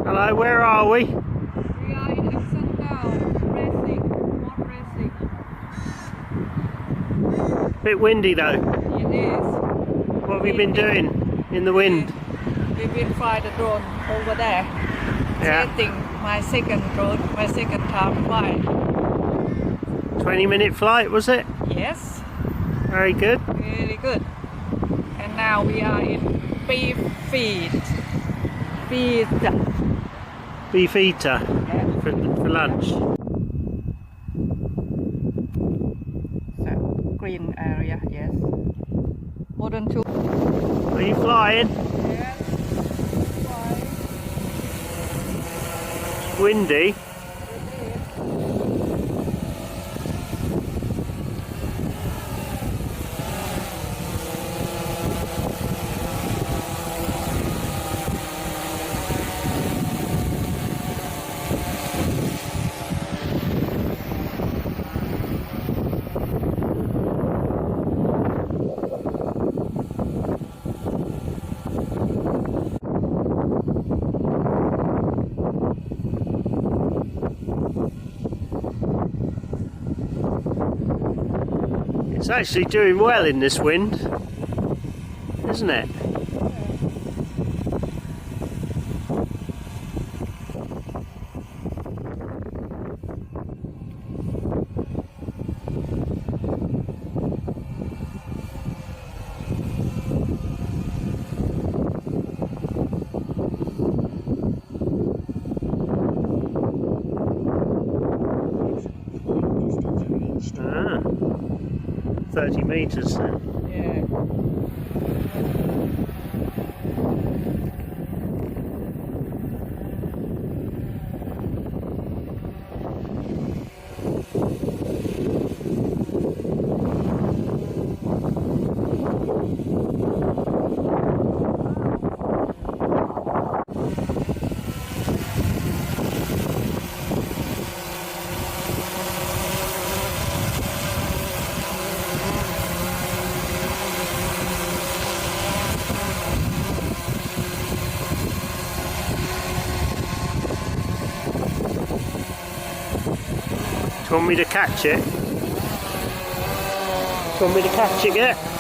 Hello, where are we? We are in action now, racing, not racing. Bit windy though. It is. What have you been doing in the wind? We've been flying the drone over there. Yeah. Testing my second drone, my second time flying. 20-minute flight, was it? Yes, Very good. really good. And now we are in beef feed. Feed. Beef eater Yeah. for lunch. So, green area, yes. Modern tool. Are you flying? Yes. Flying. Windy? It's actually doing well in this wind, isn't it? Ah, 30 metres then. Yeah. Do you want me to catch it? Do you want me to catch it yet?